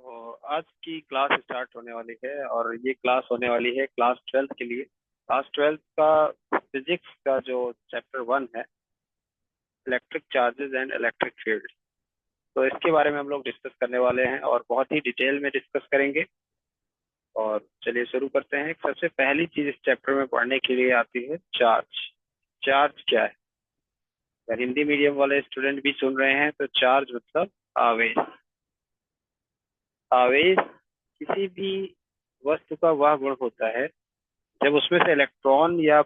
तो आज की क्लास स्टार्ट होने वाली है और ये क्लास होने वाली है क्लास 12th के लिए। क्लास 12th का फिजिक्स का जो चैप्टर 1 है, electric charges and electric field. तो इसके बारे में हम लोग डिस्कस करने वाले हैं और बहुत ही डिटेल में डिस्कस करेंगे। और चलिए शुरू करते हैं। सबसे पहली चीज इस चैप्टर में पढ़ने के लिए आती है चार्ज। चार्ज क्या है? अगर हिंदी मीडियम वाले स्टूडेंट भी सुन रहे हैं तो चार्ज मतलब आवेश। आवेश किसी भी वस्तु का वह गुण होता है जब उसमें से इलेक्ट्रॉन या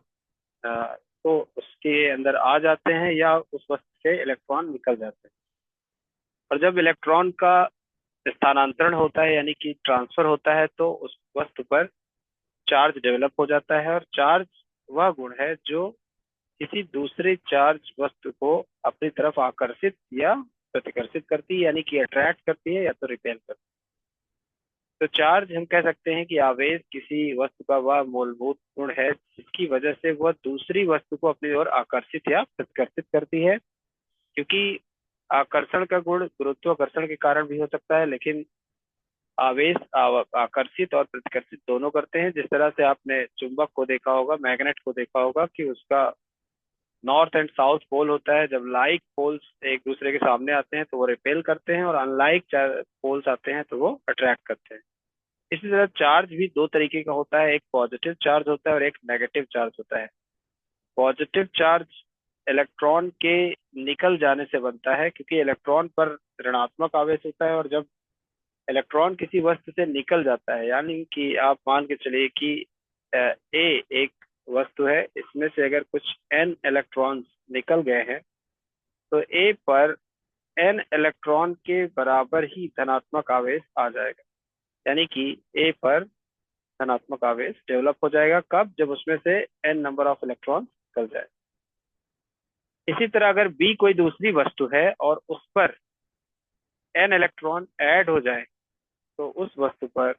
तो उसके अंदर आ जाते हैं या उस वस्तु से इलेक्ट्रॉन निकल जाते हैं। और जब इलेक्ट्रॉन का स्थानांतरण होता है यानी कि ट्रांसफर होता है तो उस वस्तु पर चार्ज डेवलप हो जाता है। और चार्ज वह गुण है जो किसी दूसरे चार्ज वस्तु को अपनी तरफ आकर्षित या प्रतिकर्षित करती है, यानी कि अट्रैक्ट करती है या तो रिपेल करती है। तो चार्ज हम कह सकते हैं कि आवेश किसी वस्तु का वह मूलभूत गुण है जिसकी वजह से वह दूसरी वस्तु को अपनी ओर आकर्षित या प्रतिकर्षित करती है। क्योंकि आकर्षण का गुण गुरुत्वाकर्षण के कारण भी हो सकता है, लेकिन आवेश आकर्षित और प्रतिकर्षित दोनों करते हैं। जिस तरह से आपने चुंबक को देखा होगा, मैग्नेट को देखा होगा कि उसका नॉर्थ एंड साउथ पोल होता है। जब लाइक पोल्स एक दूसरे के सामने आते हैं तो वो रिपेल करते हैं और अनलाइक पोल्स आते हैं तो वो अट्रैक्ट करते हैं। इसी तरह चार्ज भी दो तरीके का होता है, एक पॉजिटिव चार्ज होता है और एक नेगेटिव चार्ज होता है। पॉजिटिव चार्ज इलेक्ट्रॉन के निकल जाने से बनता है, क्योंकि इलेक्ट्रॉन पर ऋणात्मक आवेश होता है। और जब इलेक्ट्रॉन किसी वस्तु से निकल जाता है, यानी कि आप मान के चलिए कि ए एक वस्तु है, इसमें से अगर कुछ एन इलेक्ट्रॉन्स निकल गए हैं तो ए पर एन इलेक्ट्रॉन के बराबर ही धनात्मक आवेश आ जाएगा। यानी कि ए पर धनात्मक आवेश डेवलप हो जाएगा। कब? जब उसमें से एन नंबर ऑफ इलेक्ट्रॉन निकल जाए। इसी तरह अगर बी कोई दूसरी वस्तु है और उस पर एन इलेक्ट्रॉन ऐड हो जाए तो उस वस्तु पर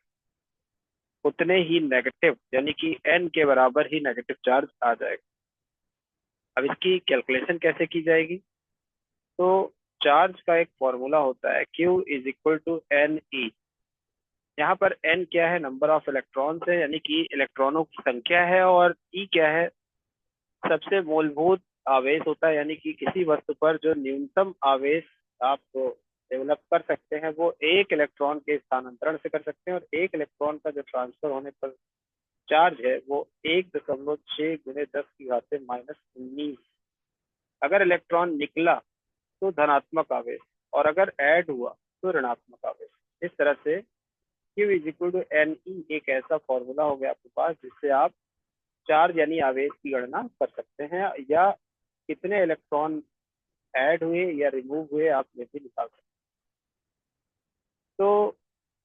उतने ही नेगेटिव, यानी कि एन के बराबर ही नेगेटिव चार्ज आ जाएगा। अब इसकी कैलकुलेशन कैसे की जाएगी? तो चार्ज का एक फॉर्मूला होता है, Q is equal to N E. यहाँ पर एन क्या है? नंबर ऑफ इलेक्ट्रॉन्स है, यानी कि इलेक्ट्रॉनों की संख्या है। और ई क्या है? सबसे मूलभूत आवेश होता है, यानी कि किसी वस्तु पर जो न्यूनतम आवेश आप डेवलप कर सकते हैं वो एक इलेक्ट्रॉन के स्थानांतरण से कर सकते हैं। और एक इलेक्ट्रॉन का जो ट्रांसफर होने पर चार्ज है वो 1.6 गुणे 10 की घात से -19। अगर इलेक्ट्रॉन निकला तो धनात्मक आवेश, और अगर ऐड हुआ तो ऋणात्मक आवेश। इस तरह से Q is equal to N E एक ऐसा फॉर्मूला हो गया आपके पास जिससे आप चार्ज यानी आवेश की गणना कर सकते हैं, या कितने इलेक्ट्रॉन ऐड हुए या रिमूव हुए आप ये भी निकाल सकते हैं। तो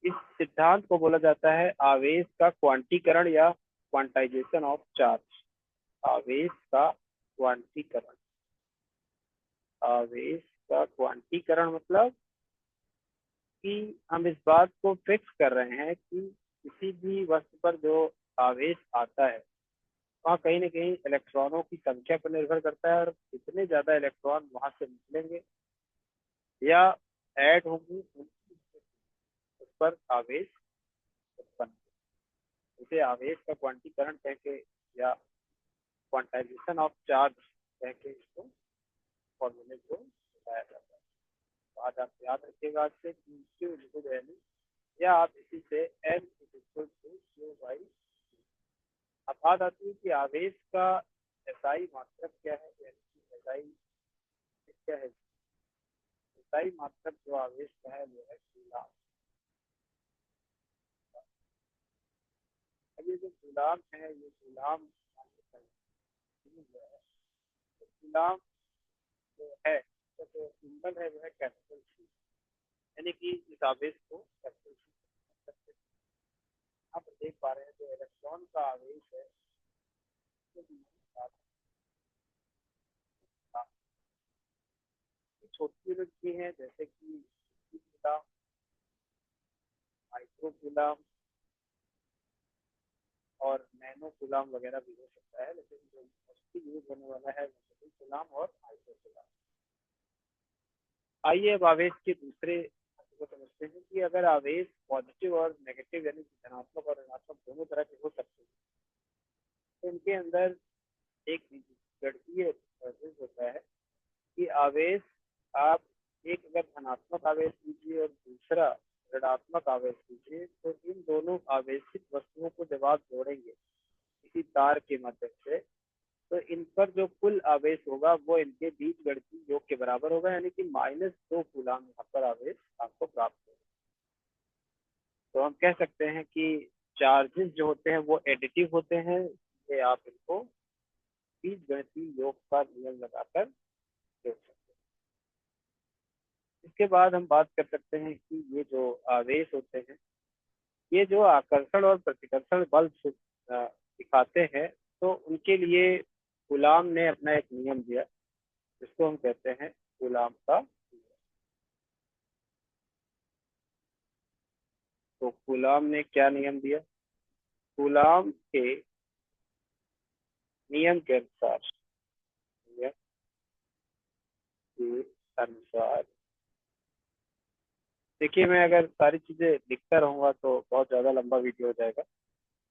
इस सिद्धांत को बोला जाता है आवेश का क्वांटीकरण या क्वांटाइजेशन ऑफ चार्ज। आवेश का क्वांटीकरण। आवेश का क्वांटीकरण मतलब कि हम इस बात को फिक्स कर रहे हैं कि किसी भी वस्तु पर जो आवेश आता है वहाँ कहीं ना कहीं इलेक्ट्रॉनों की संख्या पर निर्भर करता है। और कितने ज्यादा इलेक्ट्रॉन वहां से निकलेंगे या ऐड होंगे उस पर आवेश उत्पन्न। इसे आवेश का क्वांटीकरण कह के या क्वांटाइजेशन ऑफ चार्ज कह के इसको फॉर्मूले को बताया जाता है। तो आज आप याद रखिएगा आज से Q लिखो वैल्यू, या आप इसी से N equal to Q by. अब बात आती है कि आवेश का एसआई मात्रक क्या है, यानी कि एसआई क्या है? एसआई मात्रक जो आवेश का है वो है कूलाम। अब ये जो कूलाम है, ये कूलाम जो है, तो कूलाम जो है तो जो सिंबल है वो है कैपिटल सी, यानी कि इस आवेश को कैपिटल सी। आप देख पा रहे हैं जो इलेक्ट्रॉन का आवेश है तो छोटी यूनिट भी है, जैसे कि कूलाम, माइक्रो कूलाम और नैनो कूलाम वगैरह भी हो सकता है। लेकिन जो मोस्टली यूज होने वाला है वो कूलाम और माइक्रो कूलाम। आइए अब आवेश के दूसरे को समझते हैं कि अगर आवेश पॉजिटिव और नेगेटिव यानी कि धनात्मक और ऋणात्मक दोनों तरह के हो सकते हैं, तो इनके अंदर एक गणितीय प्रोसेस होता है कि आवेश आप एक अगर धनात्मक आवेश लीजिए और दूसरा ऋणात्मक आवेश लीजिए, तो इन दोनों आवेशित वस्तुओं को जब आप जोड़ेंगे किसी तार के माध्यम से, तो इन पर जो कुल आवेश होगा वो इनके बीच गणितीय योग के बराबर होगा, यानी कि -2 कूलाम यहाँ पर आवेश आपको प्राप्त होगा। तो हम कह सकते हैं कि चार्जेस जो होते हैं वो एडिटिव होते हैं, इसलिए आप इनको बीज गणितीय योग का नियम लगाकर जोड़ सकते हैं। इसके बाद हम बात कर सकते हैं कि ये जो आवेश होते हैं, ये जो आकर्षण और प्रतिकर्षण बल दिखाते हैं, तो उनके लिए कूलाम ने अपना एक नियम दिया, जिसको हम कहते हैं कूलाम का नियम। तो कूलाम ने क्या नियम दिया? कूलाम के नियम के अनुसार, नियम के अनुसार देखिए, मैं अगर सारी चीजें लिखता रहूंगा तो बहुत ज्यादा लंबा वीडियो हो जाएगा।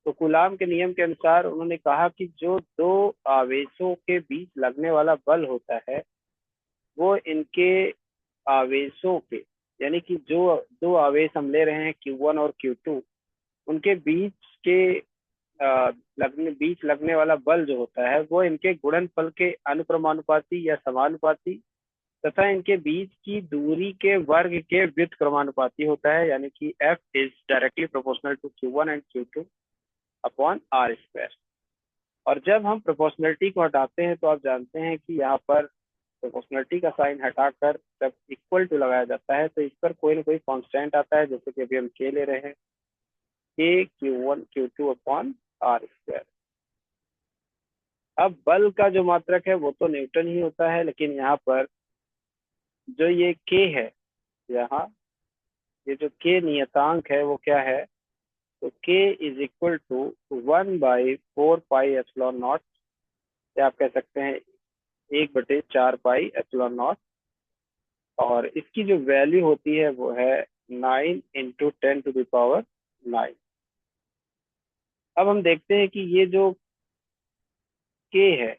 तो कूलाम के नियम के अनुसार उन्होंने कहा कि जो दो आवेशों के बीच लगने वाला बल होता है, वो इनके आवेशों के, यानी कि जो दो आवेश हम ले रहे हैं Q1 और Q2, उनके बीच लगने वाला बल जो होता है वो इनके गुणनफल के अनुक्रमानुपाती या समानुपाती तथा इनके बीच की दूरी के वर्ग के व्युत्क्रमानुपाती होता है, यानी कि F is directly proportional to Q1 and Q2 upon R square. और जब हम प्रोपोर्शनलिटी को हटाते हैं तो आप जानते हैं कि यहाँ पर प्रोपोर्शनलिटी का साइन हटाकर जब इक्वल टू लगाया जाता है तो इस पर कोई ना कोई कांस्टेंट आता है, जैसे कि अभी हम के ले रहे हैं, के Q1 Q2 upon R square. अब बल का जो मात्रक है वो तो न्यूटन ही होता है, लेकिन यहाँ पर जो ये के है, यहाँ ये जो के नियतांक है वो क्या है? तो K is equal to 1/4 pi epsilon nought, या आप कह सकते हैं 1/4 पाई एप्सिलॉन नॉट। और इसकी जो वैल्यू होती है वो है 9 × 10⁹ अब हम देखते हैं कि ये जो के है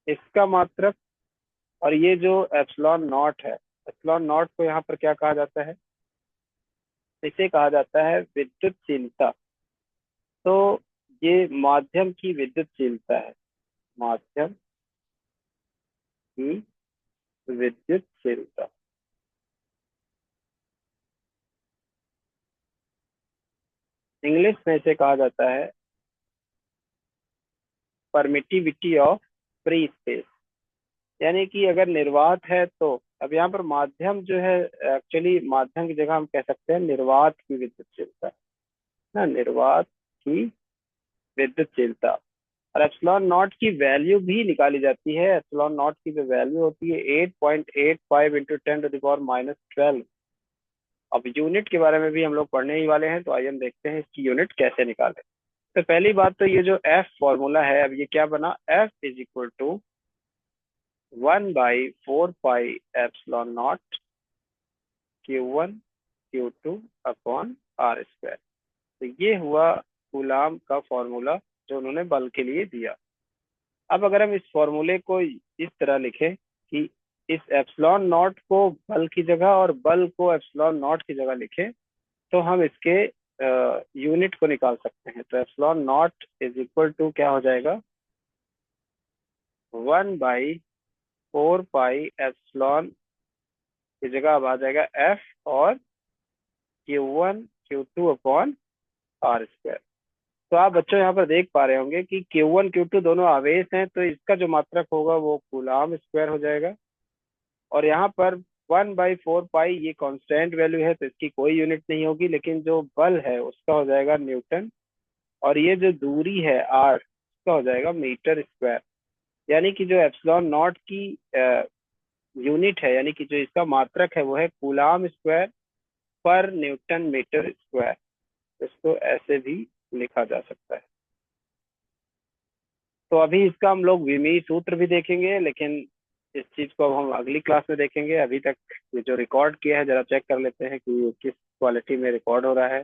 इसका मात्रक, और ये जो एप्सिलॉन नॉट है, एप्सिलॉन नॉट को यहाँ पर क्या कहा जाता है? इसे कहा जाता है विद्युतशीलता। तो ये माध्यम की विद्युतशीलता है, माध्यम की विद्युतशीलता। इंग्लिश में इसे कहा जाता है परमिटिविटी ऑफ फ्री स्पेस, यानी कि अगर निर्वात है तो, अब यहाँ पर माध्यम जो है, एक्चुअली माध्यम की जगह हम कह सकते हैं निर्वात की विद्युतशीलता, ना, निर्वात की विद्युतशीलता। और एप्सिलॉन नॉट की वैल्यू भी निकाली जाती है। एप्सिलॉन नॉट की जो वैल्यू होती है 8.85 × 10⁻12। अब यूनिट के बारे में भी हम लोग पढ़ने ही वाले हैं, तो आइए हम देखते हैं इसकी यूनिट कैसे निकालें। तो पहली बात तो ये जो एफ फॉर्मूला है, अब ये क्या बना? F is equal to 1/4 pi epsilon nought Q1 Q2 upon R square. तो ये हुआ कूलाम का फॉर्मूला जो उन्होंने बल के लिए दिया। अब अगर हम इस फॉर्मूले को इस तरह लिखें कि इस एप्सिलॉन नॉट को बल की जगह और बल को एप्सिलॉन नॉट की जगह लिखें, तो हम इसके यूनिट को निकाल सकते हैं। तो epsilon nought is equal to क्या हो जाएगा? 1/4 पाई एप्सिलॉन की जगह अब आ जाएगा एफ और Q1 Q2 upon R square. तो आप बच्चों यहाँ पर देख पा रहे होंगे कि Q1 Q2 दोनों आवेश हैं, तो इसका जो मात्रक होगा वो कूलाम स्क्वायर हो जाएगा। और यहाँ पर 1/4 पाई ये कांस्टेंट वैल्यू है, तो इसकी कोई यूनिट नहीं होगी, लेकिन जो बल है उसका हो जाएगा न्यूटन, और ये जो दूरी है R, उसका हो जाएगा मीटर स्क्वायर। यानी कि जो एप्सिलॉन नॉट की यूनिट है, यानी कि जो इसका मात्रक है वो है कूलाम स्क्वायर पर न्यूटन मीटर स्क्वायर। इसको ऐसे भी लिखा जा सकता है। तो अभी इसका हम लोग विमीय सूत्र भी देखेंगे, लेकिन इस चीज को अब हम अगली क्लास में देखेंगे। अभी तक ये जो रिकॉर्ड किया है जरा चेक कर लेते हैं कि ये किस क्वालिटी में रिकॉर्ड हो रहा है,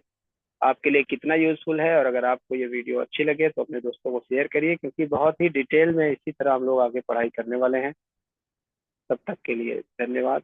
आपके लिए कितना यूजफुल है। और अगर आपको ये वीडियो अच्छी लगे तो अपने दोस्तों को शेयर करिए, क्योंकि बहुत ही डिटेल में इसी तरह हम लोग आगे पढ़ाई करने वाले हैं। तब तक के लिए धन्यवाद।